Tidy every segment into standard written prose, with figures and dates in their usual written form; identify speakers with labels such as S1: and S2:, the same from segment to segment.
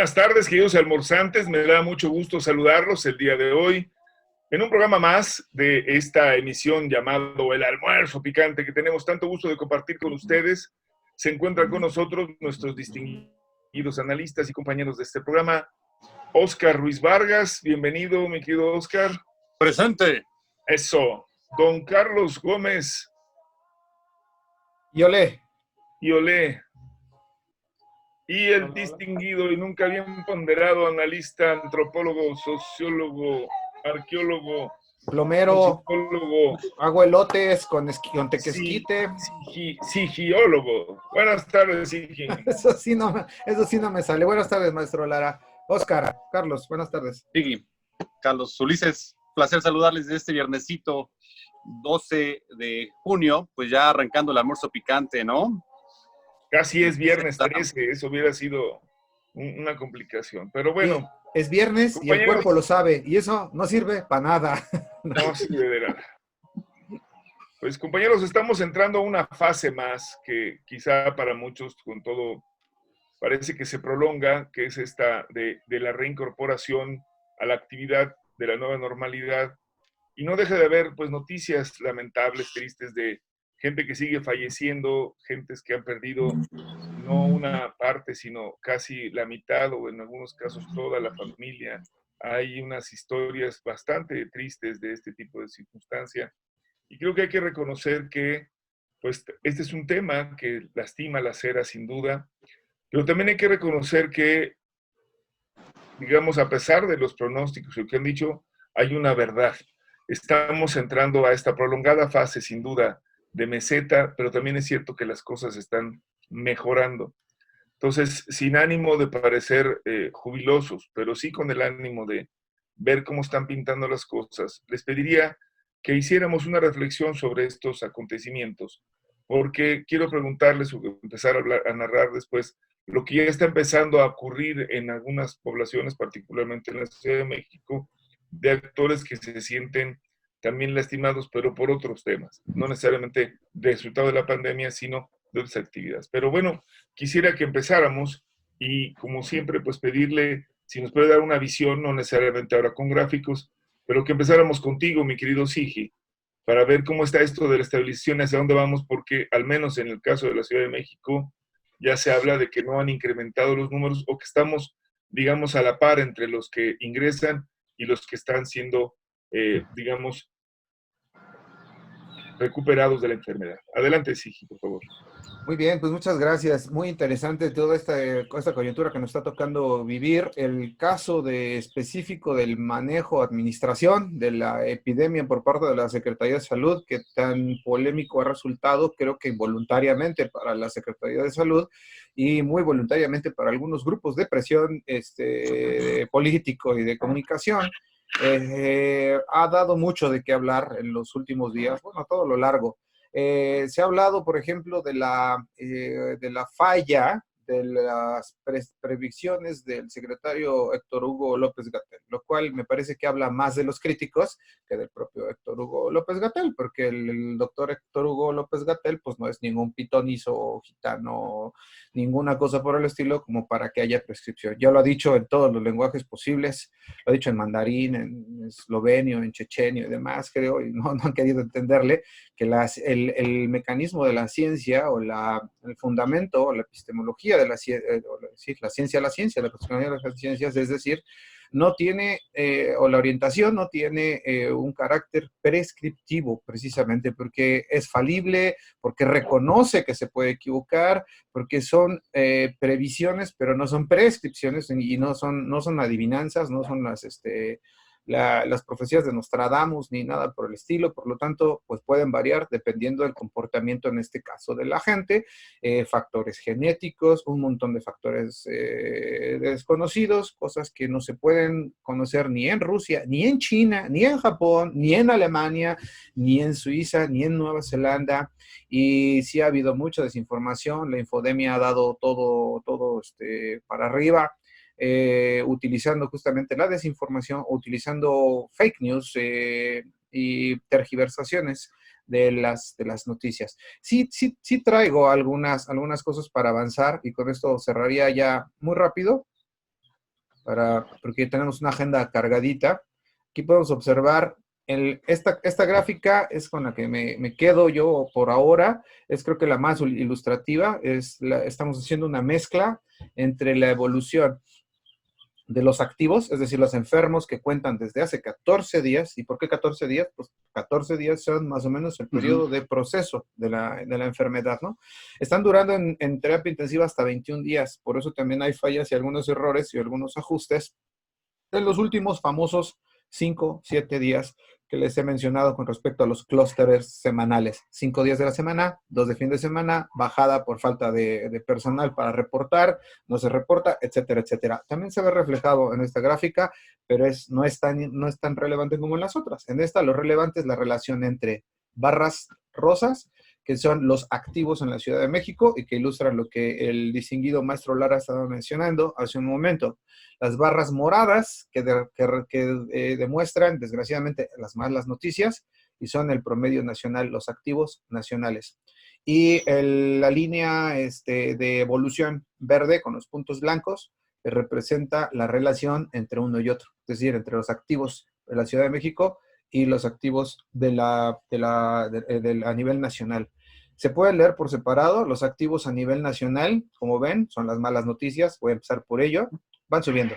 S1: buenas tardes, queridos almorzantes. Me da mucho gusto saludarlos el día de hoy en un programa más de esta emisión llamado El Almuerzo Picante, que tenemos tanto gusto de compartir con ustedes. Se encuentran con nosotros nuestros distinguidos analistas y compañeros de este programa. Óscar Ruiz Vargas, bienvenido, mi querido Óscar.
S2: Presente.
S1: Eso. Don Carlos Gómez.
S3: Y olé.
S1: Y olé. Y el distinguido y nunca bien ponderado analista, antropólogo, sociólogo, arqueólogo,
S3: plomero,
S1: psicólogo,
S3: hago elotes con tequesquite.
S1: Sigiólogo. Buenas tardes, Sigi.
S3: Eso sí no me sale. Buenas tardes, maestro Lara. Óscar, Carlos, buenas tardes.
S2: Sigui, Carlos, Ulises, placer saludarles de este viernesito 12 de junio, pues ya arrancando el almuerzo picante, ¿no?
S1: Casi es viernes 13, eso hubiera sido una complicación. Pero bueno.
S3: Sí, es viernes y el cuerpo lo sabe, y eso no sirve para nada.
S1: No sirve de nada. Pues compañeros, estamos entrando a una fase más que quizá para muchos con todo parece que se prolonga, que es esta de la reincorporación a la actividad de la nueva normalidad. Y no deja de haber pues noticias lamentables, tristes de gente que sigue falleciendo, gentes que han perdido no una parte, sino casi la mitad o en algunos casos toda la familia. Hay unas historias bastante tristes de este tipo de circunstancia. Y creo que hay que reconocer que pues, este es un tema que lastima la cera sin duda, pero también hay que reconocer que, digamos, a pesar de los pronósticos que han dicho, hay una verdad. Estamos entrando a esta prolongada fase, sin duda, de meseta, pero también es cierto que las cosas están mejorando. Entonces, sin ánimo de parecer jubilosos, pero sí con el ánimo de ver cómo están pintando las cosas, les pediría que hiciéramos una reflexión sobre estos acontecimientos, porque quiero preguntarles o empezar a narrar después lo que ya está empezando a ocurrir en algunas poblaciones, particularmente en la Ciudad de México, de actores que se sienten también lastimados, pero por otros temas, no necesariamente de resultado de la pandemia, sino de otras actividades. Pero bueno, quisiera que empezáramos y como siempre, pues pedirle si nos puede dar una visión, no necesariamente ahora con gráficos, pero que empezáramos contigo, mi querido Sigi, para ver cómo está esto de la estabilización, hacia dónde vamos, porque al menos en el caso de la Ciudad de México ya se habla de que no han incrementado los números o que estamos, digamos, a la par entre los que ingresan y los que están siendo, digamos, recuperados de la enfermedad. Adelante, Sigi, por favor.
S3: Muy bien, pues muchas gracias. Muy interesante toda esta coyuntura que nos está tocando vivir. El caso específico del manejo, administración de la epidemia por parte de la Secretaría de Salud, que tan polémico ha resultado, creo que involuntariamente para la Secretaría de Salud y muy voluntariamente para algunos grupos de presión político y de comunicación. Ha dado mucho de qué hablar en los últimos días, bueno, a todo lo largo. Se ha hablado, por ejemplo, de la falla de las predicciones del secretario Héctor Hugo López-Gatell, lo cual me parece que habla más de los críticos que del propio Héctor Hugo López-Gatell, porque el doctor Héctor Hugo López-Gatell pues no es ningún pitonizo, gitano, ninguna cosa por el estilo como para que haya prescripción. Ya lo ha dicho en todos los lenguajes posibles, lo ha dicho en mandarín, en eslovenio, en chechenio y demás, creo, y no han querido entenderle que el mecanismo de la ciencia o el fundamento o la epistemología de la ciencia, la ciencia, la epistemología de las ciencias, es decir, no tiene, o la orientación no tiene un carácter prescriptivo, precisamente porque es falible, porque reconoce que se puede equivocar, porque son previsiones, pero no son prescripciones y no son adivinanzas, no son las profecías de Nostradamus ni nada por el estilo, por lo tanto, pues pueden variar dependiendo del comportamiento, en este caso, de la gente, factores genéticos, un montón de factores desconocidos, cosas que no se pueden conocer ni en Rusia, ni en China, ni en Japón, ni en Alemania, ni en Suiza, ni en Nueva Zelanda, y sí ha habido mucha desinformación, la infodemia ha dado todo para arriba, utilizando justamente la desinformación, utilizando fake news y tergiversaciones de las noticias. Sí traigo algunas cosas para avanzar y con esto cerraría ya muy rápido. porque tenemos una agenda cargadita. Aquí podemos observar esta gráfica es con la que me quedo yo por ahora, es creo que la más ilustrativa, estamos haciendo una mezcla entre la evolución de los activos, es decir, los enfermos que cuentan desde hace 14 días. ¿Y por qué 14 días? Pues 14 días son más o menos el periodo de proceso de la enfermedad, ¿no? Están durando en terapia intensiva hasta 21 días, por eso también hay fallas y algunos errores y algunos ajustes en los últimos famosos 5, 7 días que les he mencionado con respecto a los clústeres semanales. 5 días de la semana, 2 de fin de semana, bajada por falta de personal para reportar, no se reporta, etcétera, etcétera. También se ve reflejado en esta gráfica, pero no es tan relevante como en las otras. En esta lo relevante es la relación entre barras rosas, que son los activos en la Ciudad de México y que ilustran lo que el distinguido maestro Lara estaba mencionando hace un momento. Las barras moradas que demuestran, desgraciadamente, las malas noticias y son el promedio nacional, los activos nacionales. Y la línea de evolución verde con los puntos blancos que representa la relación entre uno y otro, es decir, entre los activos de la Ciudad de México y los activos a nivel nacional. Se pueden leer por separado. Los activos a nivel nacional, como ven, son las malas noticias. Voy a empezar por ello. Van subiendo.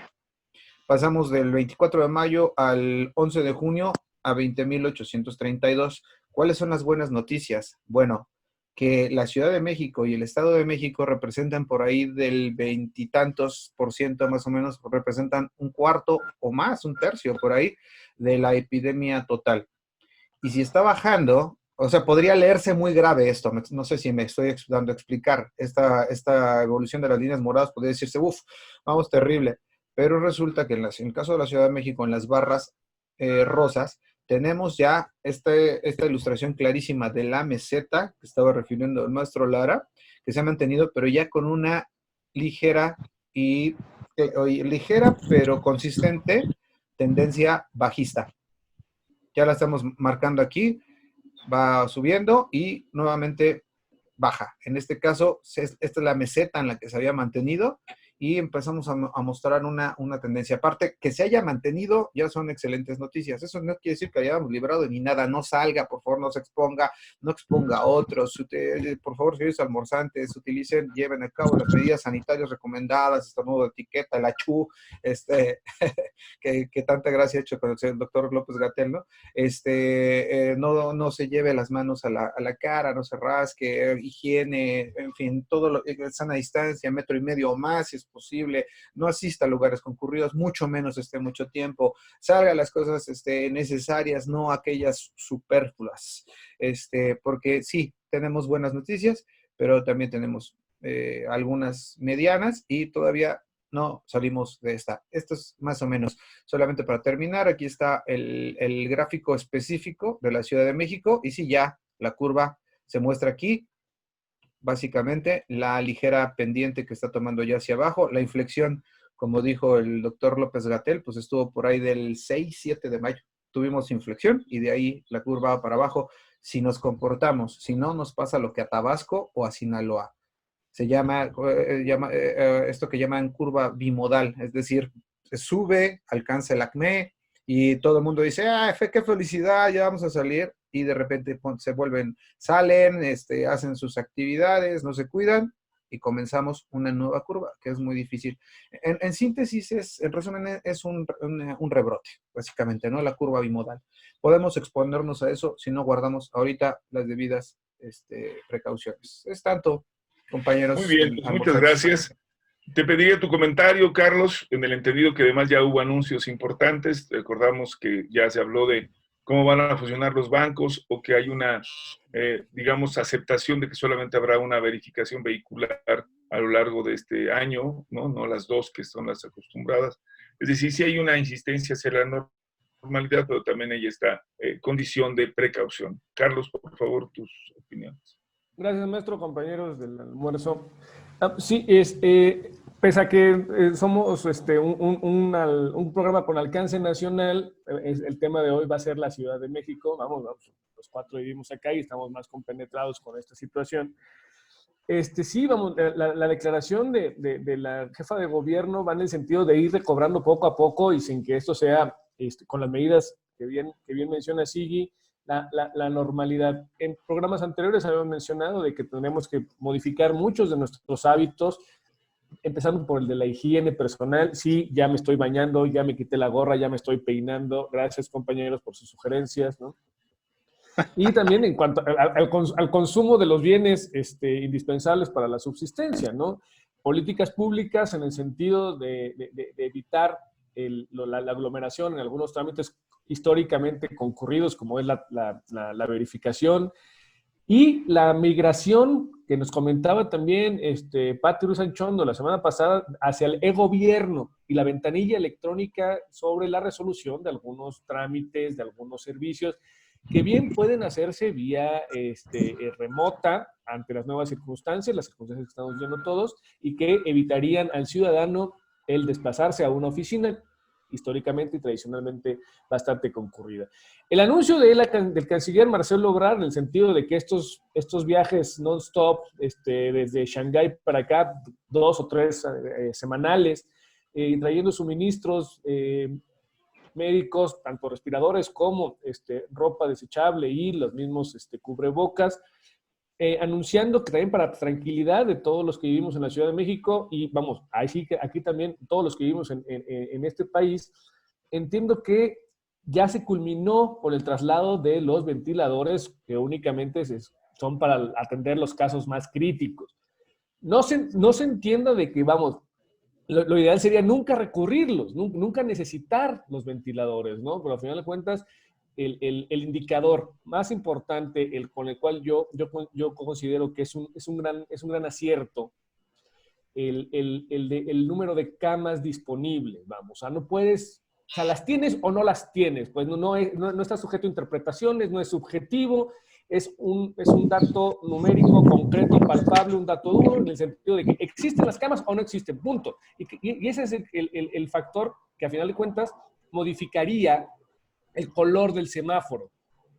S3: Pasamos del 24 de mayo al 11 de junio a 20.832. ¿Cuáles son las buenas noticias? Bueno, que la Ciudad de México y el Estado de México representan por ahí del veintitantos por ciento más o menos, representan un cuarto o más, un tercio por ahí, de la epidemia total. Y si está bajando, o sea, podría leerse muy grave esto, no sé si me estoy dando a explicar, esta evolución de las líneas moradas podría decirse, vamos, terrible, pero resulta que en el caso de la Ciudad de México, en las barras rosas, tenemos ya esta ilustración clarísima de la meseta, que estaba refiriendo el maestro Lara, que se ha mantenido, pero ya con una ligera pero consistente tendencia bajista. Ya la estamos marcando aquí, va subiendo y nuevamente baja. En este caso, esta es la meseta en la que se había mantenido y empezamos a mostrar una tendencia. Aparte, que se haya mantenido ya son excelentes noticias. Eso no quiere decir que hayamos librado ni nada. No salga, por favor, no se exponga, no exponga a otros. Por favor, señores almorzantes, utilicen, lleven a cabo las medidas sanitarias recomendadas, estornudo de etiqueta, el achú, que tanta gracia ha hecho con el doctor López-Gatell, ¿no? No se lleve las manos a la cara, no se rasque, higiene, en fin, todo lo sana distancia, 1.5 metros o más, si es posible, no asista a lugares concurridos, mucho menos esté mucho tiempo, salga las cosas necesarias, no aquellas superfluas, porque sí, tenemos buenas noticias, pero también tenemos algunas medianas y todavía no salimos de esta. Esto es más o menos. Solamente para terminar, aquí está el gráfico específico de la Ciudad de México y sí, ya la curva se muestra aquí. Básicamente, la ligera pendiente que está tomando ya hacia abajo. La inflexión, como dijo el doctor López-Gatell, pues estuvo por ahí del 6, 7 de mayo. Tuvimos inflexión y de ahí la curva va para abajo si nos comportamos. Si no, nos pasa lo que a Tabasco o a Sinaloa. Se llama esto que llaman curva bimodal, es decir, se sube, alcanza el acné y todo el mundo dice, qué felicidad, ya vamos a salir, y de repente salen, hacen sus actividades, no se cuidan y comenzamos una nueva curva, que es muy difícil. En síntesis, en resumen, es un rebrote, básicamente, ¿no? La curva bimodal. Podemos exponernos a eso si no guardamos ahorita las debidas precauciones. Es tanto, compañeros.
S1: Muy bien, pues muchas gracias. Te pediría tu comentario, Carlos, en el entendido que además ya hubo anuncios importantes. Recordamos que ya se habló de cómo van a funcionar los bancos o que hay una, digamos, aceptación de que solamente habrá una verificación vehicular a lo largo de este año, no las dos que son las acostumbradas. Es decir, sí hay una insistencia hacia la normalidad, pero también hay esta condición de precaución. Carlos, por favor, tus opiniones.
S4: Gracias, maestro, compañeros del almuerzo. Sí, pese a que somos un programa con alcance nacional, el tema de hoy va a ser la Ciudad de México. Vamos, los 4 vivimos acá y estamos más compenetrados con esta situación. Sí, vamos, la declaración de la jefa de gobierno va en el sentido de ir recobrando poco a poco y sin que esto sea, con las medidas que bien menciona Siggy, la normalidad. En programas anteriores habíamos mencionado de que tenemos que modificar muchos de nuestros hábitos, empezando por el de la higiene personal. Sí, ya me estoy bañando, ya me quité la gorra, ya me estoy peinando. Gracias, compañeros, por sus sugerencias, ¿no? Y también en cuanto al consumo de los bienes indispensables para la subsistencia, ¿no? Políticas públicas en el sentido de evitar la aglomeración en algunos trámites históricamente concurridos, como es la verificación, y la migración que nos comentaba también Pati Rusanchondo la semana pasada hacia el e-gobierno y la ventanilla electrónica sobre la resolución de algunos trámites, de algunos servicios, que bien pueden hacerse vía remota ante las nuevas circunstancias, las circunstancias que estamos viendo todos, y que evitarían al ciudadano el desplazarse a una oficina históricamente y tradicionalmente bastante concurrida. El anuncio del canciller Marcelo Ebrard, en el sentido de que estos viajes non-stop desde Shanghái para acá, 2 o 3 semanales, trayendo suministros médicos, tanto respiradores como ropa desechable y los mismos cubrebocas, anunciando que también para tranquilidad de todos los que vivimos en la Ciudad de México y vamos, aquí también todos los que vivimos en este país, entiendo que ya se culminó por el traslado de los ventiladores que únicamente son para atender los casos más críticos. No se entienda de que, vamos, lo ideal sería nunca recurrirlos, nunca necesitar los ventiladores, ¿no? Pero al final de cuentas, el indicador más importante, con el cual yo considero que es un gran acierto, el número de camas disponibles, vamos. O sea, no puedes, o sea, las tienes o no las tienes, pues no está sujeto a interpretaciones, no es subjetivo, es un dato numérico, concreto, palpable, un dato duro, en el sentido de que existen las camas o no existen, punto. Y ese es el factor que a final de cuentas modificaría el color del semáforo.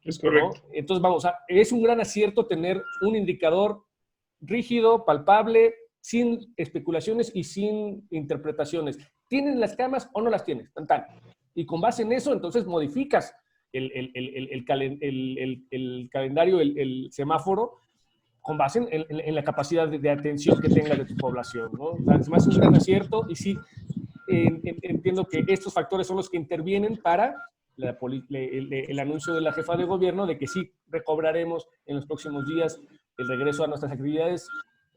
S1: Es correcto.
S4: ¿No? Entonces, vamos, es un gran acierto tener un indicador rígido, palpable, sin especulaciones y sin interpretaciones. ¿Tienen las camas o no las tienes? Tan, tan. Y con base en eso, entonces modificas el calendario, el semáforo, con base en la capacidad de atención que tenga de tu población, ¿no? O sea, es más un gran acierto y sí entiendo que estos factores son los que intervienen para el anuncio de la jefa de gobierno de que sí recobraremos en los próximos días el regreso a nuestras actividades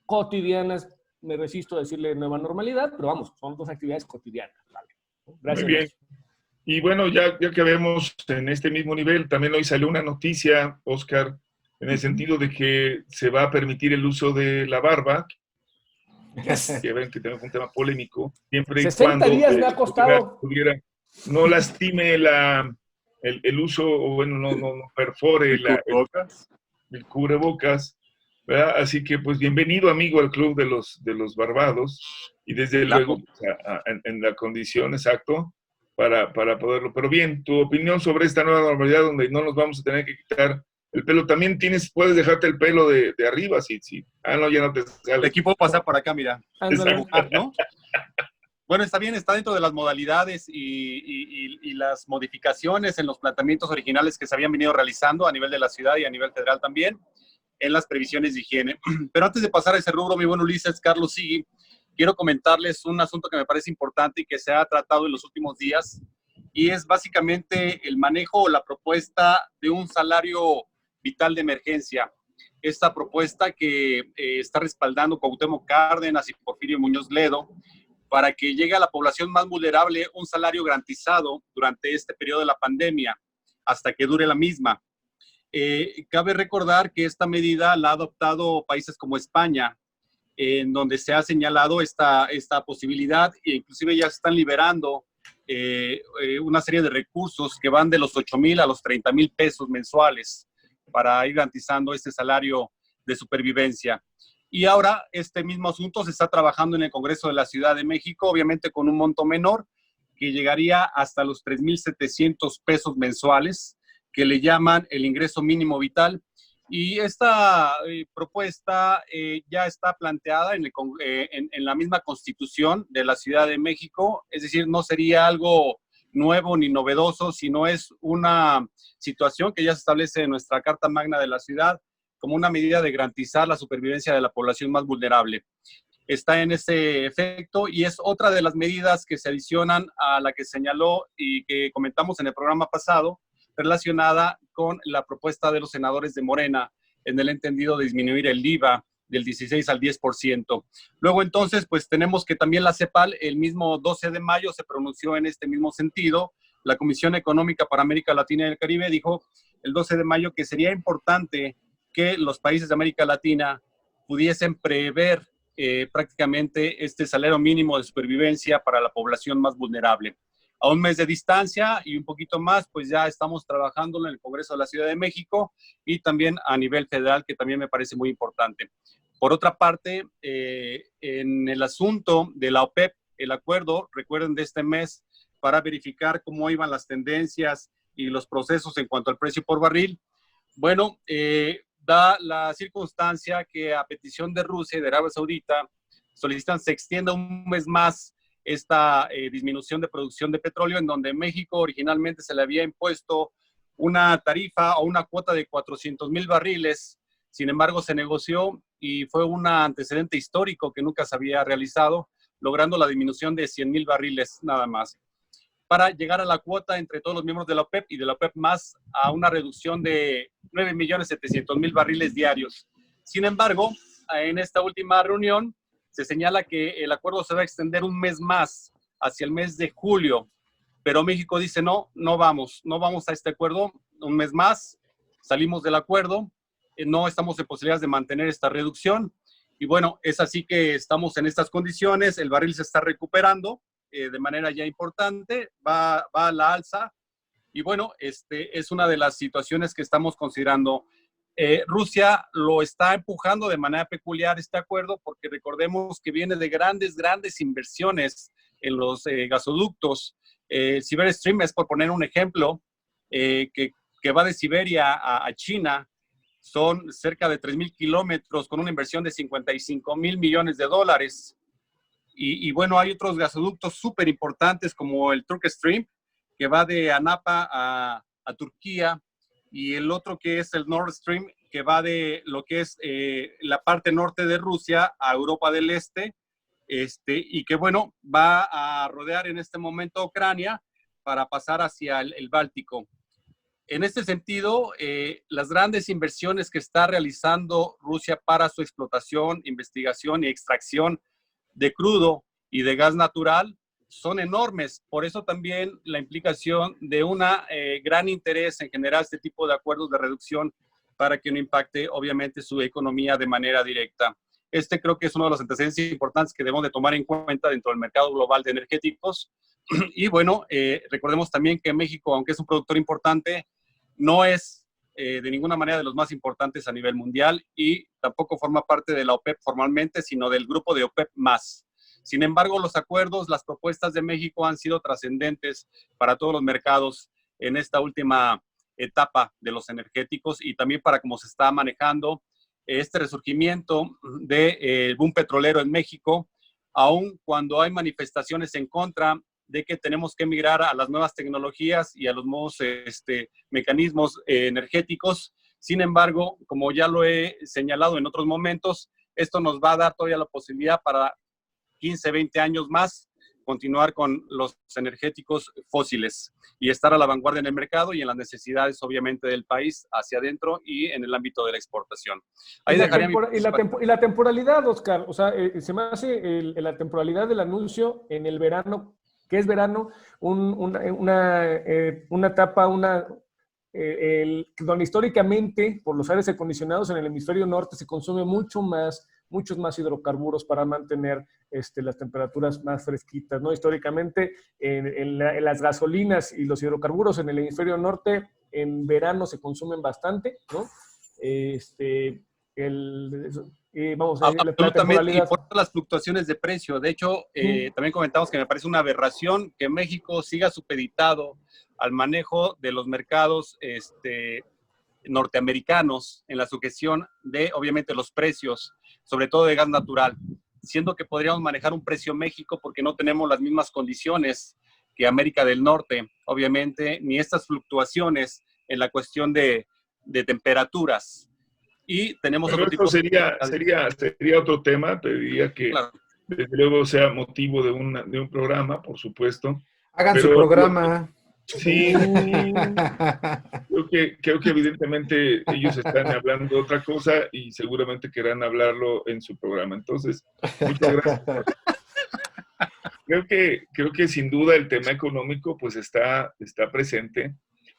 S4: cotidianas. Me resisto a decirle nueva normalidad, pero vamos, son 2 actividades cotidianas. Vale. Gracias.
S1: Muy bien. Y bueno, ya que vemos en este mismo nivel, también hoy salió una noticia, Oscar, en el sentido de que se va a permitir el uso de la barba. Que ven que tenemos un tema polémico, siempre y
S4: 60
S1: cuando
S4: días me ha costado.
S1: no lastime el uso, o bueno, no perfore el cubrebocas, ¿verdad? Así que, pues, bienvenido, amigo, al club de los barbados, y desde luego, en la condición, exacto, para poderlo. Pero bien, tu opinión sobre esta nueva normalidad donde no nos vamos a tener que quitar el pelo. También puedes dejarte el pelo de arriba, sí. No, ya no te sale.
S2: De aquí puedo pasar por acá, mira.
S1: ¿No?
S2: Bueno, está bien, está dentro de las modalidades y las modificaciones en los planteamientos originales que se habían venido realizando a nivel de la ciudad y a nivel federal también, en las previsiones de higiene. Pero antes de pasar a ese rubro, mi buen Ulises, Carlos Siggy, quiero comentarles un asunto que me parece importante y que se ha tratado en los últimos días, y es básicamente el manejo o la propuesta de un salario vital de emergencia. Esta propuesta que está respaldando Cuauhtémoc Cárdenas y Porfirio Muñoz Ledo para que llegue a la población más vulnerable un salario garantizado durante este periodo de la pandemia hasta que dure la misma. Cabe recordar que esta medida la ha adoptado países como España, en donde se ha señalado esta posibilidad e inclusive ya se están liberando una serie de recursos que van de los 8,000 a los 30,000 pesos mensuales para ir garantizando este salario de supervivencia. Y ahora este mismo asunto se está trabajando en el Congreso de la Ciudad de México, obviamente con un monto menor, que llegaría hasta los 3,700 pesos mensuales, que le llaman el ingreso mínimo vital, Y esta propuesta ya está planteada en la misma Constitución de la Ciudad de México, es decir, no sería algo nuevo ni novedoso, sino es una situación que ya se establece en nuestra Carta Magna de la ciudad como una medida de garantizar la supervivencia de la población más vulnerable. Está en ese efecto y es otra de las medidas que se adicionan a la que señaló y que comentamos en el programa pasado, relacionada con la propuesta de los senadores de Morena en el entendido de disminuir el IVA del 16 al 10%. Luego entonces, pues tenemos que también la CEPAL, el mismo 12 de mayo, se pronunció en este mismo sentido. La Comisión Económica para América Latina y el Caribe dijo el 12 de mayo que sería importante que los países de América Latina pudiesen prever prácticamente este salario mínimo de supervivencia para la población más vulnerable. A un mes de distancia y un poquito más, pues ya estamos trabajando en el Congreso de la Ciudad de México y también a nivel federal, que también me parece muy importante. Por otra parte, en el asunto de la OPEP, el acuerdo, recuerden, de este mes, para verificar cómo iban las tendencias y los procesos en cuanto al precio por barril, bueno, da la circunstancia que a petición de Rusia y de Arabia Saudita solicitan se extienda un mes más esta disminución de producción de petróleo, en donde México originalmente se le había impuesto una tarifa o una cuota de 400,000 barriles. Sin embargo, se negoció y fue un antecedente histórico que nunca se había realizado, logrando la disminución de 100,000 barriles nada más, para llegar a la cuota entre todos los miembros de la OPEP y de la OPEP más a una reducción de 9,700,000 barriles diarios. Sin embargo, en esta última reunión se señala que el acuerdo se va a extender un mes más, hacia el mes de julio, pero México dice no, no vamos a este acuerdo un mes más, salimos del acuerdo, no estamos en posibilidades de mantener esta reducción y bueno, es así que estamos en estas condiciones, el barril se está recuperando de manera ya importante, va a la alza y bueno, es una de las situaciones que estamos considerando. Rusia lo está empujando de manera peculiar este acuerdo porque recordemos que viene de grandes inversiones en los gasoductos. Siberia Stream es, por poner un ejemplo, que va de Siberia a China. Son cerca de 3,000 kilómetros con una inversión de 55,000 millones de dólares. Y bueno, hay otros gasoductos súper importantes como el Turk Stream, que va de Anapa a Turquía, y el otro que es el Nord Stream, que va de lo que es la parte norte de Rusia a Europa del Este, y que bueno, va a rodear en este momento Ucrania para pasar hacia el Báltico. En este sentido, las grandes inversiones que está realizando Rusia para su explotación, investigación y extracción de crudo y de gas natural son enormes. Por eso también la implicación de un gran interés en generar este tipo de acuerdos de reducción para que no impacte, obviamente, su economía de manera directa. Creo que es uno de los antecedentes importantes que debemos de tomar en cuenta dentro del mercado global de energéticos. Y bueno, recordemos también que México, aunque es un productor importante, no es de ninguna manera de los más importantes a nivel mundial y tampoco forma parte de la OPEP formalmente, sino del grupo de OPEP más. Sin embargo, los acuerdos, las propuestas de México han sido trascendentes para todos los mercados en esta última etapa de los energéticos y también para cómo se está manejando este resurgimiento del boom petrolero en México, aun cuando hay manifestaciones en contra de que tenemos que migrar a las nuevas tecnologías y a los nuevos mecanismos energéticos. Sin embargo, como ya lo he señalado en otros momentos, esto nos va a dar todavía la posibilidad para 15, 20 años más continuar con los energéticos fósiles y estar a la vanguardia en el mercado y en las necesidades, obviamente, del país hacia adentro y en el ámbito de la exportación. Ahí dejaría
S4: y la temporalidad, Oscar, o sea, se me hace la temporalidad del anuncio en el verano. ¿Qué es verano? Una etapa, donde históricamente, por los aires acondicionados en el hemisferio norte, se consume muchos más hidrocarburos para mantener las temperaturas más fresquitas, ¿no? Históricamente, en las gasolinas y los hidrocarburos en el hemisferio norte, en verano se consumen bastante, ¿no? Vamos a decir,
S2: absolutamente, y por las fluctuaciones de precio. De hecho, también comentamos que me parece una aberración que México siga supeditado al manejo de los mercados norteamericanos en la sujeción de, obviamente, los precios, sobre todo de gas natural, siendo que podríamos manejar un precio México porque no tenemos las mismas condiciones que América del Norte, obviamente, ni estas fluctuaciones en la cuestión de temperaturas. Y tenemos
S1: Pero
S2: otro tipo
S1: sería otro tema, pediría que
S2: claro.
S1: desde luego sea motivo de un programa, por supuesto.
S3: Hagan su
S1: Pero
S3: programa.
S1: sí, creo que evidentemente ellos están hablando de otra cosa y seguramente querrán hablarlo en su programa. Entonces, muchas gracias. Creo que sin duda el tema económico pues está presente.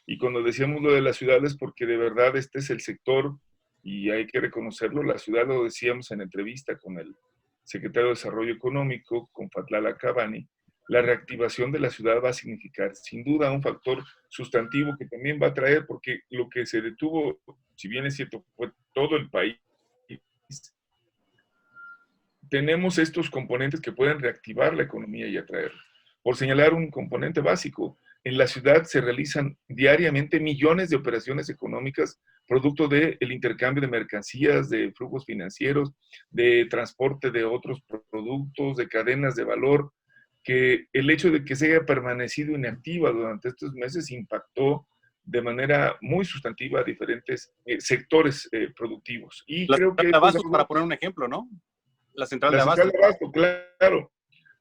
S1: Y cuando decíamos lo de las ciudades, porque de verdad este es el sector, y hay que reconocerlo, la ciudad, lo decíamos en entrevista con el secretario de Desarrollo Económico, con Fatlala Cabani, la reactivación de la ciudad va a significar sin duda un factor sustantivo que también va a traer, porque lo que se detuvo, si bien es cierto, fue todo el país, tenemos estos componentes que pueden reactivar la economía y atraerla. Por señalar un componente básico, en la ciudad se realizan diariamente millones de operaciones económicas producto del intercambio de mercancías, de flujos financieros, de transporte de otros productos, de cadenas de valor, que el hecho de que se haya permanecido inactiva durante estos meses impactó de manera muy sustantiva a diferentes sectores productivos. Y
S2: la
S1: creo que
S2: central de Abastos, para poner un ejemplo, ¿no? La central de Abastos.
S1: Claro.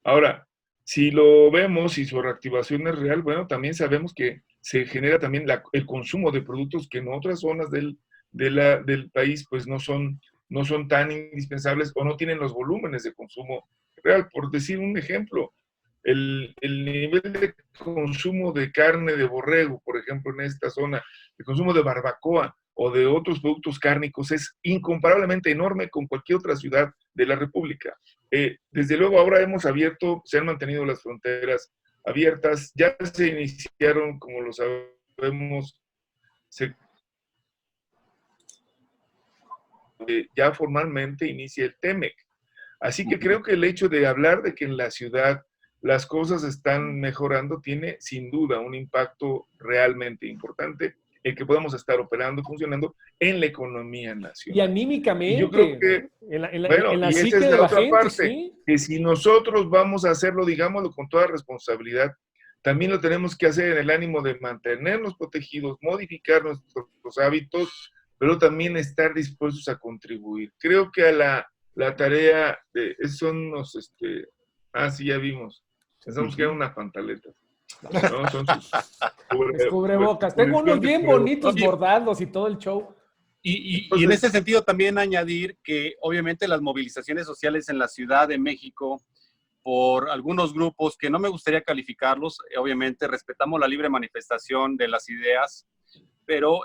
S1: Ahora, si lo vemos y su reactivación es real, bueno, también sabemos que se genera también el consumo de productos que en otras zonas del país pues no son tan indispensables o no tienen los volúmenes de consumo real. Por decir un ejemplo, el nivel de consumo de carne de borrego, por ejemplo, en esta zona, el consumo de barbacoa o de otros productos cárnicos es incomparablemente enorme con cualquier otra ciudad de la República. Desde luego ahora hemos abierto, se han mantenido las fronteras abiertas, ya se iniciaron, como lo sabemos, ya formalmente inicia el TEMEC. Así que creo que el hecho de hablar de que en la ciudad las cosas están mejorando tiene sin duda un impacto realmente importante el que podamos estar operando, funcionando en la economía nacional.
S4: Y anímicamente,
S1: y yo creo que,
S4: en la
S1: y
S4: psique
S1: esa es
S4: de
S1: la
S4: la
S1: otra
S4: gente,
S1: parte,
S4: ¿sí?
S1: que si nosotros vamos a hacerlo, digámoslo con toda responsabilidad, también lo tenemos que hacer en el ánimo de mantenernos protegidos, modificar nuestros hábitos, pero también estar dispuestos a contribuir. Creo que a la tarea, son unos, sí, ya vimos, pensamos que eran unas pantaletas. No, son sus
S4: cubrebocas. Tengo unos bien bonitos bordados y todo el show.
S2: Y en ese sentido también añadir que obviamente las movilizaciones sociales en la Ciudad de México por algunos grupos que no me gustaría calificarlos, obviamente respetamos la libre manifestación de las ideas, pero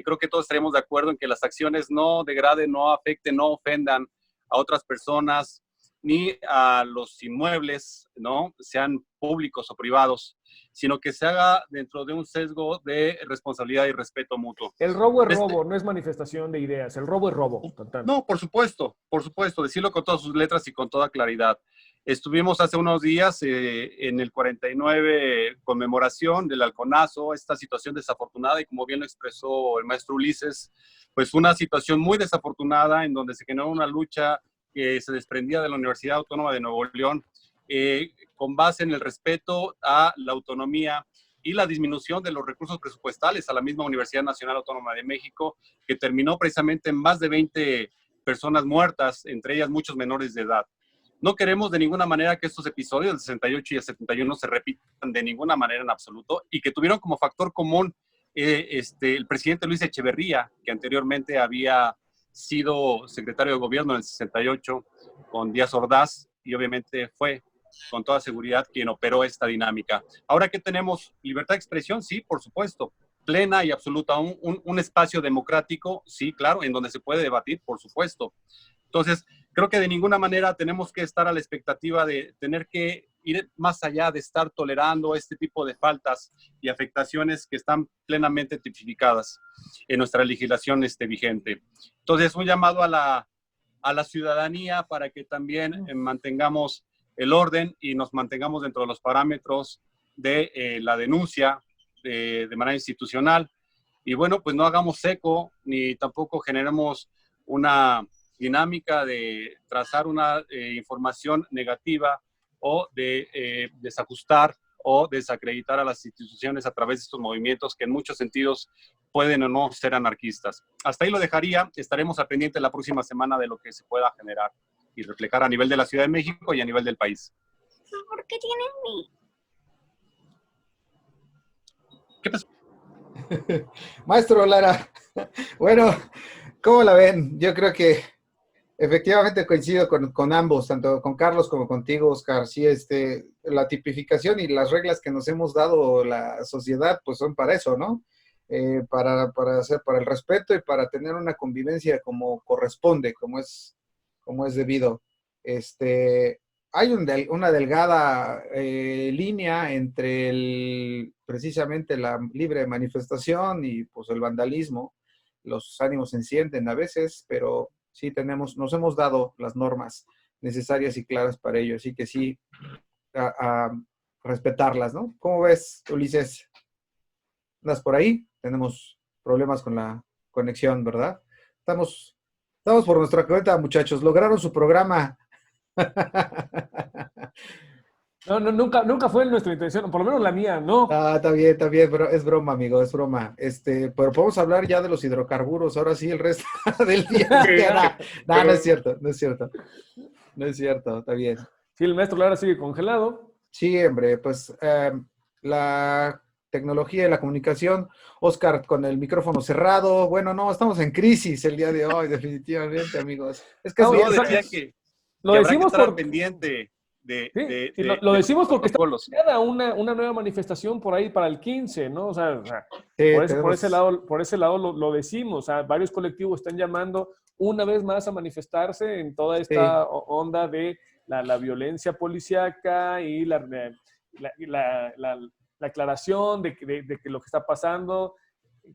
S2: creo que todos estaremos de acuerdo en que las acciones no degraden, no afecten, no ofendan a otras personas, ni a los inmuebles, ¿no? Sean públicos o privados, sino que se haga dentro de un sesgo de responsabilidad y respeto mutuo.
S4: El robo es robo, no es manifestación de ideas. El robo es robo. Total.
S2: No, por supuesto, decirlo con todas sus letras y con toda claridad. Estuvimos hace unos días en el 49 conmemoración del Halconazo, esta situación desafortunada, y como bien lo expresó el maestro Ulises, pues una situación muy desafortunada en donde se generó una lucha que se desprendía de la Universidad Autónoma de Nuevo León, con base en el respeto a la autonomía y la disminución de los recursos presupuestales a la misma Universidad Nacional Autónoma de México, que terminó precisamente en más de 20 personas muertas, entre ellas muchos menores de edad. No queremos de ninguna manera que estos episodios del 68 y el 71 se repitan de ninguna manera en absoluto, y que tuvieron como factor común el presidente Luis Echeverría, que anteriormente había sido secretario de gobierno en el 68 con Díaz Ordaz, y obviamente fue con toda seguridad quien operó esta dinámica. Ahora que tenemos libertad de expresión, sí, por supuesto, plena y absoluta, un espacio democrático, sí, claro, en donde se puede debatir, por supuesto. Entonces, creo que de ninguna manera tenemos que estar a la expectativa de tener que ir más allá de estar tolerando este tipo de faltas y afectaciones que están plenamente tipificadas en nuestra legislación vigente. Entonces, un llamado a la ciudadanía para que también mantengamos el orden y nos mantengamos dentro de los parámetros de la denuncia de manera institucional, Y bueno, pues no hagamos eco ni tampoco generemos una dinámica de trazar una información negativa o de desajustar o desacreditar a las instituciones a través de estos movimientos que en muchos sentidos pueden o no ser anarquistas. Hasta ahí lo dejaría. Estaremos al pendiente la próxima semana de lo que se pueda generar y reflejar a nivel de la Ciudad de México y a nivel del país.
S5: ¿Por qué tienes mi...?
S2: ¿Qué pasó?
S3: Maestro Lara, bueno, ¿cómo la ven? Yo creo que efectivamente coincido con ambos, tanto con Carlos como contigo, Oscar. Sí, la tipificación y las reglas que nos hemos dado la sociedad, pues son para eso, ¿no? Para el respeto y para tener una convivencia como corresponde, como es debido. Hay una delgada línea entre precisamente la libre manifestación y pues el vandalismo. Los ánimos se encienden a veces, pero sí nos hemos dado las normas necesarias y claras para ello, así que sí, a respetarlas, ¿no? ¿Cómo ves, Ulises? ¿Andas por ahí? Tenemos problemas con la conexión, ¿verdad? Estamos por nuestra cuenta, muchachos. Lograron su programa.
S4: No, nunca fue nuestra intención, por lo menos la mía, ¿no?
S3: Ah, está bien, pero es broma, amigo, es broma. Pero podemos hablar ya de los hidrocarburos, ahora sí, el resto del día. No es cierto, no es cierto. No es cierto, está bien.
S4: Sí, el maestro Lara sigue congelado.
S3: Sí, hombre, pues la tecnología y la comunicación, Oscar con el micrófono cerrado. Bueno, no, estamos en crisis el día de hoy, definitivamente, amigos. Es que
S2: No,
S3: es
S2: decía que
S4: lo
S2: habrá
S4: decimos
S2: que estar
S4: por
S2: pendiente
S4: lo decimos porque está
S2: protocolos.
S4: una nueva manifestación por ahí para el 15, ¿no? O sea
S3: sí,
S4: por ese lado lo decimos. O sea, varios colectivos están llamando una vez más a manifestarse en toda esta onda de la violencia policíaca y la aclaración de que lo que está pasando,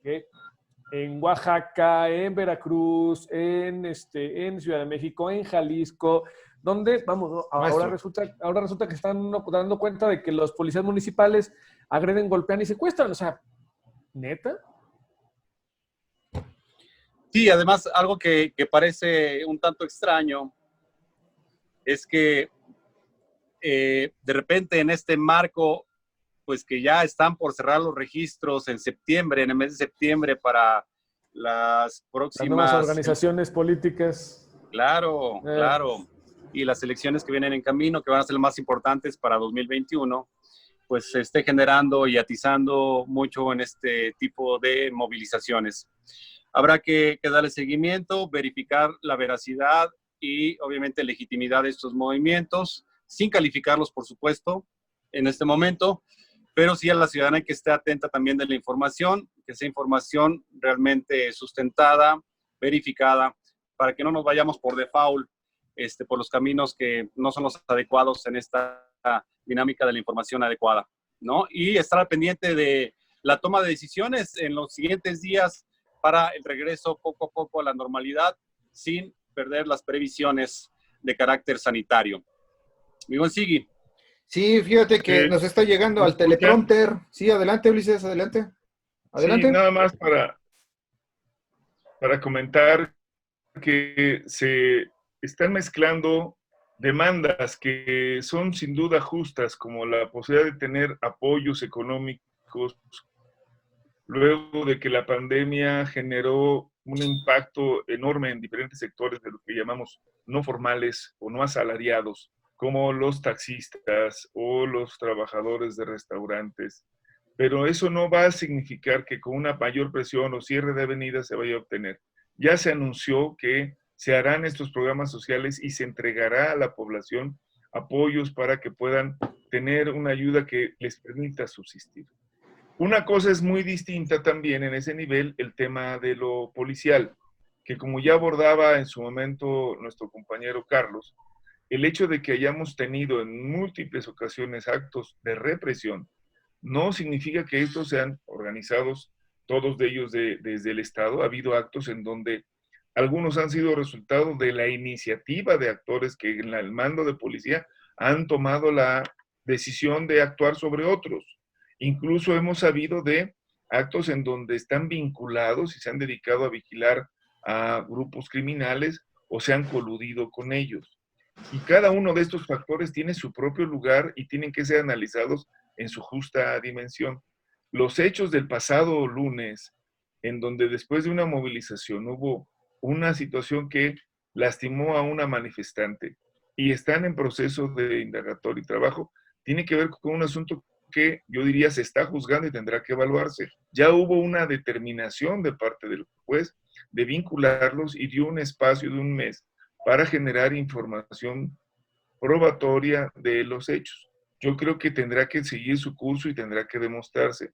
S4: que en Oaxaca, en Veracruz, en Ciudad de México, en Jalisco, donde, vamos, ahora resulta que están dando cuenta de que los policías municipales agreden, golpean y secuestran. O sea, ¿neta?
S2: Sí, además, algo que parece un tanto extraño es que de repente en este marco, pues que ya están por cerrar los registros en septiembre, en el mes de septiembre para las próximas...
S4: Las nuevas organizaciones políticas.
S2: Claro. Y las elecciones que vienen en camino, que van a ser las más importantes para 2021, pues se esté generando y atizando mucho en este tipo de movilizaciones. Habrá que darle seguimiento, verificar la veracidad y obviamente legitimidad de estos movimientos, sin calificarlos, por supuesto, en este momento, pero sí a la ciudadanía que esté atenta también de la información, que sea información realmente sustentada, verificada, para que no nos vayamos por default, por los caminos que no son los adecuados en esta dinámica de la información adecuada, ¿no? Y estar al pendiente de la toma de decisiones en los siguientes días para el regreso poco a poco a la normalidad, sin perder las previsiones de carácter sanitario. Mi buen Sigui.
S3: Sí, fíjate que nos está llegando al teleprompter. Sí, adelante, Ulises, adelante.
S1: Sí, nada más para comentar que se están mezclando demandas que son sin duda justas, como la posibilidad de tener apoyos económicos luego de que la pandemia generó un impacto enorme en diferentes sectores de lo que llamamos no formales o no asalariados, como los taxistas o los trabajadores de restaurantes. Pero eso no va a significar que con una mayor presión o cierre de avenidas se vaya a obtener. Ya se anunció que se harán estos programas sociales y se entregará a la población apoyos para que puedan tener una ayuda que les permita subsistir. Una cosa es muy distinta también en ese nivel, el tema de lo policial, que como ya abordaba en su momento nuestro compañero Carlos, el hecho de que hayamos tenido en múltiples ocasiones actos de represión no significa que estos sean organizados, todos de ellos desde el Estado. Ha habido actos en donde algunos han sido resultado de la iniciativa de actores que en el mando de policía han tomado la decisión de actuar sobre otros. Incluso hemos sabido de actos en donde están vinculados y se han dedicado a vigilar a grupos criminales o se han coludido con ellos. Y cada uno de estos factores tiene su propio lugar y tienen que ser analizados en su justa dimensión. Los hechos del pasado lunes, en donde después de una movilización hubo una situación que lastimó a una manifestante y están en proceso de indagatorio y trabajo, tiene que ver con un asunto que yo diría se está juzgando y tendrá que evaluarse. Ya hubo una determinación de parte del juez de vincularlos y dio un espacio de un mes para generar información probatoria de los hechos. Yo creo que tendrá que seguir su curso y tendrá que demostrarse.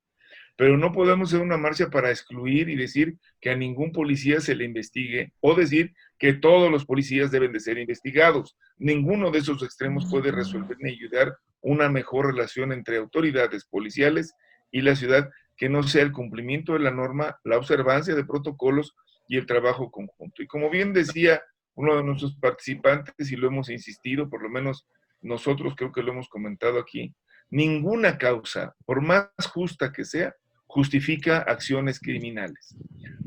S1: Pero no podemos hacer una marcha para excluir y decir que a ningún policía se le investigue o decir que todos los policías deben de ser investigados. Ninguno de esos extremos puede resolver ni ayudar una mejor relación entre autoridades policiales y la ciudad que no sea el cumplimiento de la norma, la observancia de protocolos y el trabajo conjunto. Y como bien decía uno de nuestros participantes, y lo hemos insistido, por lo menos nosotros creo que lo hemos comentado aquí, ninguna causa, por más justa que sea, justifica acciones criminales.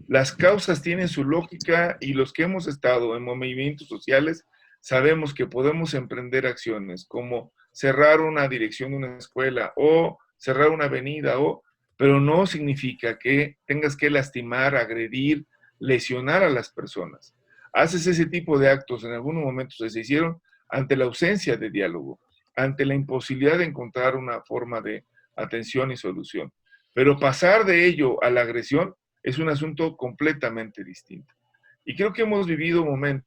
S1: Las causas tienen su lógica y los que hemos estado en movimientos sociales sabemos que podemos emprender acciones como cerrar una dirección de una escuela o cerrar una avenida, pero no significa que tengas que lastimar, agredir, lesionar a las personas. Haces ese tipo de actos, en algunos momentos se hicieron ante la ausencia de diálogo, ante la imposibilidad de encontrar una forma de atención y solución. Pero pasar de ello a la agresión es un asunto completamente distinto. Y creo que hemos vivido momentos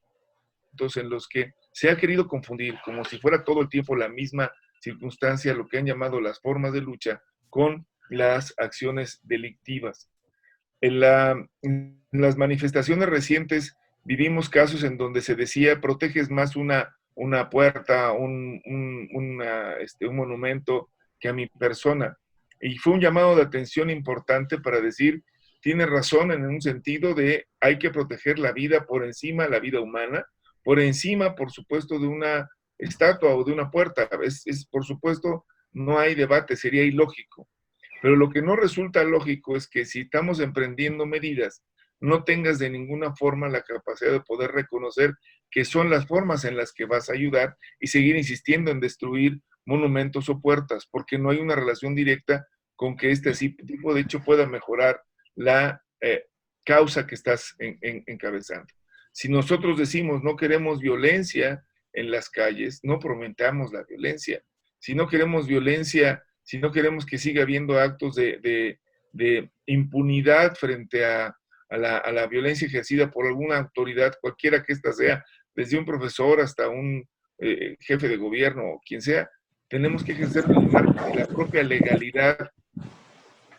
S1: en los que se ha querido confundir, como si fuera todo el tiempo la misma circunstancia, lo que han llamado las formas de lucha, con las acciones delictivas. En las manifestaciones recientes vivimos casos en donde se decía proteges más una puerta, un monumento que a mi persona. Y fue un llamado de atención importante para decir, tiene razón en un sentido de hay que proteger la vida por encima, la vida humana, por encima, por supuesto, de una estatua o de una puerta. Por supuesto, no hay debate, sería ilógico. Pero lo que no resulta lógico es que si estamos emprendiendo medidas, no tengas de ninguna forma la capacidad de poder reconocer que son las formas en las que vas a ayudar y seguir insistiendo en destruir monumentos o puertas, porque no hay una relación directa con que este tipo de hecho pueda mejorar la causa que estás encabezando. Si nosotros decimos no queremos violencia en las calles, no prometamos la violencia. Si no queremos violencia, si no queremos que siga habiendo actos de impunidad frente a la violencia ejercida por alguna autoridad, cualquiera que ésta sea, desde un profesor hasta un jefe de gobierno o quien sea, tenemos que ejercer la propia legalidad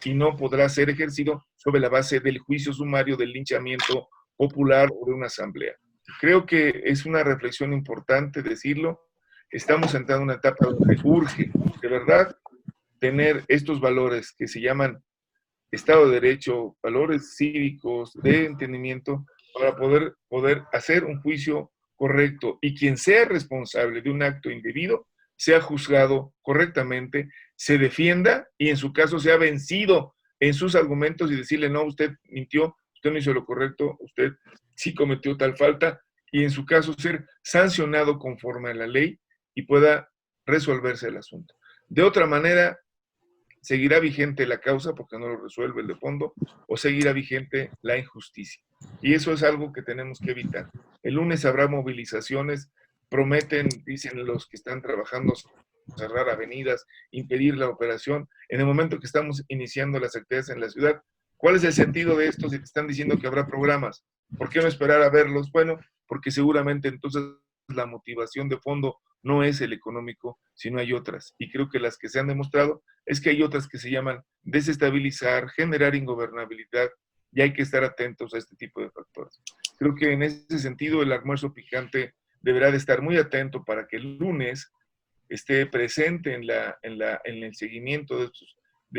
S1: y no podrá ser ejercido sobre la base del juicio sumario, del linchamiento popular o de una asamblea. Creo que es una reflexión importante decirlo. Estamos entrando en una etapa donde urge, de verdad, tener estos valores que se llaman Estado de Derecho, valores cívicos, de entendimiento, para poder hacer un juicio correcto y quien sea responsable de un acto indebido sea juzgado correctamente, se defienda y en su caso sea vencido en sus argumentos y decirle, no, usted mintió, usted no hizo lo correcto, usted sí cometió tal falta, y en su caso ser sancionado conforme a la ley y pueda resolverse el asunto. De otra manera, seguirá vigente la causa porque no lo resuelve el de fondo, o seguirá vigente la injusticia. Y eso es algo que tenemos que evitar. El lunes habrá movilizaciones, prometen, dicen los que están trabajando, cerrar avenidas, impedir la operación. En el momento que estamos iniciando las actividades en la ciudad, ¿cuál es el sentido de esto si te están diciendo que habrá programas? ¿Por qué no esperar a verlos? Bueno, porque seguramente entonces la motivación de fondo no es el económico, sino hay otras. Y creo que las que se han demostrado es que hay otras que se llaman desestabilizar, generar ingobernabilidad, y hay que estar atentos a este tipo de factores. Creo que en ese sentido el almuerzo picante deberá de estar muy atento para que el lunes esté presente en el seguimiento de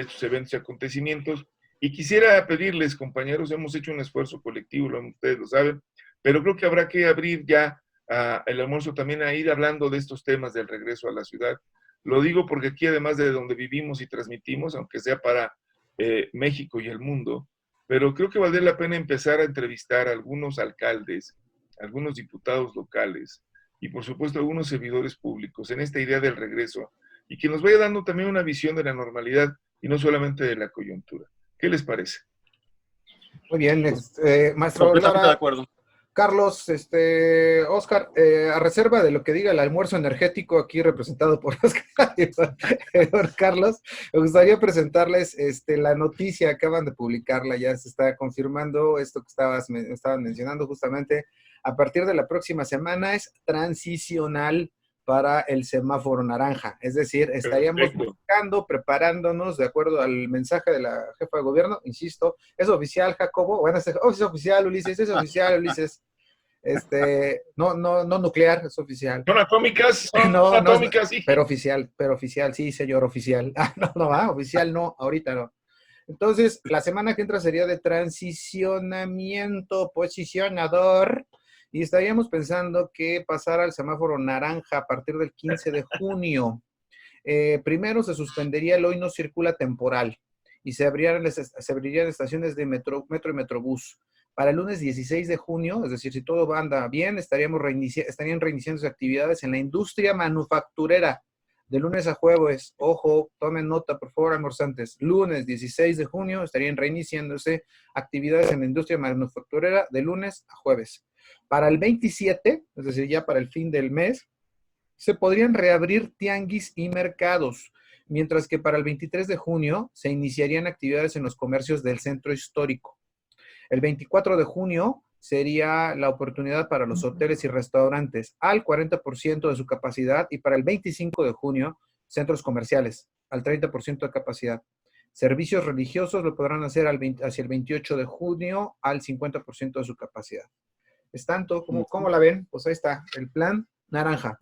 S1: estos eventos y acontecimientos. Y quisiera pedirles, compañeros, hemos hecho un esfuerzo colectivo, ustedes lo saben, pero creo que habrá que abrir ya el almuerzo también a ir hablando de estos temas del regreso a la ciudad. Lo digo porque aquí, además de donde vivimos y transmitimos, aunque sea para México y el mundo, pero creo que valdría la pena empezar a entrevistar a algunos alcaldes, algunos diputados locales y por supuesto algunos servidores públicos en esta idea del regreso y que nos vaya dando también una visión de la normalidad y no solamente de la coyuntura. ¿Qué les parece?
S3: Muy bien, maestro
S2: Completamente de
S3: Lara.
S2: acuerdo.
S3: Carlos, Oscar, a reserva de lo que diga el almuerzo energético aquí representado por Oscar y por Carlos, me gustaría presentarles la noticia, acaban de publicarla, ya se está confirmando esto que estaban mencionando justamente, a partir de la próxima semana es transicional para el semáforo naranja, es decir, estaríamos buscando, preparándonos de acuerdo al mensaje de la jefa de gobierno, insisto, es oficial, Jacobo, bueno, es oficial, Ulises, es oficial, Ulises, no nuclear, es oficial.
S1: ¿Son atómicas?
S3: No,
S1: atómicas, sí.
S3: Pero oficial, sí, señor, oficial. Oficial no, ahorita no. Entonces, la semana que entra sería de transicionamiento posicionador y estaríamos pensando que pasar al semáforo naranja a partir del 15 de junio. Primero se suspendería el hoy no circula temporal y se abrirían estaciones de metro y metrobús. Para el lunes 16 de junio, es decir, si todo anda bien, estarían reiniciando sus actividades en la industria manufacturera. De lunes a jueves, ojo, tomen nota, por favor, almorzantes. Lunes 16 de junio estarían reiniciándose actividades en la industria manufacturera de lunes a jueves. Para el 27, es decir, ya para el fin del mes, se podrían reabrir tianguis y mercados, mientras que para el 23 de junio se iniciarían actividades en los comercios del centro histórico. El 24 de junio sería la oportunidad para los hoteles y restaurantes al 40% de su capacidad y para el 25 de junio, centros comerciales al 30% de capacidad. Servicios religiosos lo podrán hacer hacia el 28 de junio al 50% de su capacidad. Es tanto, ¿cómo la ven? Pues ahí está, el plan naranja.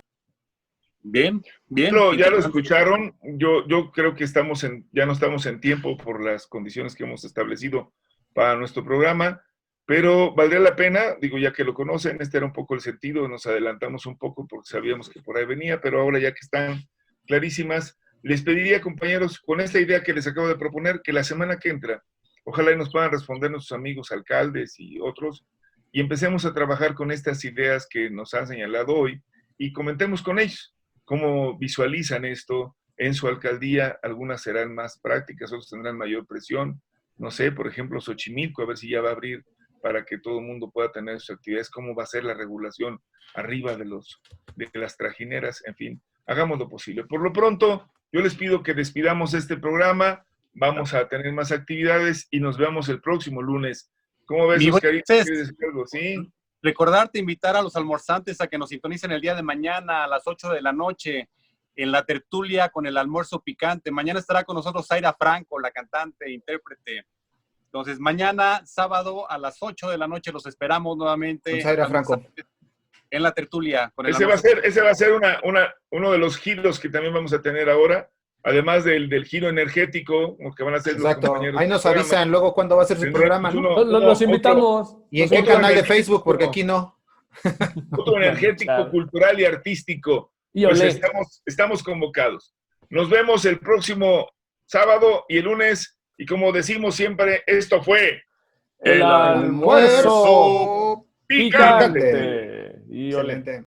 S2: Bien.
S1: Ya lo escucharon. Yo creo que ya no estamos en tiempo por las condiciones que hemos establecido para nuestro programa, pero valdría la pena, digo, ya que lo conocen, este era un poco el sentido, nos adelantamos un poco porque sabíamos que por ahí venía, pero ahora ya que están clarísimas, les pediría, compañeros, con esta idea que les acabo de proponer, que la semana que entra, ojalá y nos puedan responder nuestros amigos alcaldes y otros, y empecemos a trabajar con estas ideas que nos han señalado hoy, y comentemos con ellos cómo visualizan esto en su alcaldía. Algunas serán más prácticas, otras tendrán mayor presión. No sé, por ejemplo, Xochimilco, a ver si ya va a abrir para que todo el mundo pueda tener sus actividades, cómo va a ser la regulación arriba de las trajineras, en fin, hagamos lo posible. Por lo pronto, yo les pido que despidamos este programa, vamos a tener más actividades y nos vemos el próximo lunes. ¿Cómo ves, Oscarito? ¿Quieres decir algo? ¿Sí?
S2: Recordarte, invitar a los almorzantes a que nos sintonicen el día de mañana a las 8 de la noche en la tertulia con el almuerzo picante. Mañana estará con nosotros Zaira Franco, la cantante e intérprete. Entonces, mañana, sábado, a las 8 de la noche, los esperamos nuevamente.
S3: Zaira Franco.
S2: En la tertulia. Con el
S1: ese va a ser uno de los giros que también vamos a tener ahora, además del giro energético, que van a hacer los compañeros.
S3: Ahí nos avisan luego cuándo va a ser su programa, ¿no?
S4: Los invitamos.
S3: ¿Y en qué canal de Facebook? Porque aquí no.
S1: Otro energético, cultural y artístico. Pues estamos convocados. Nos vemos el próximo sábado y el lunes. Y como decimos siempre, esto fue
S4: el almuerzo picante.
S3: Excelente.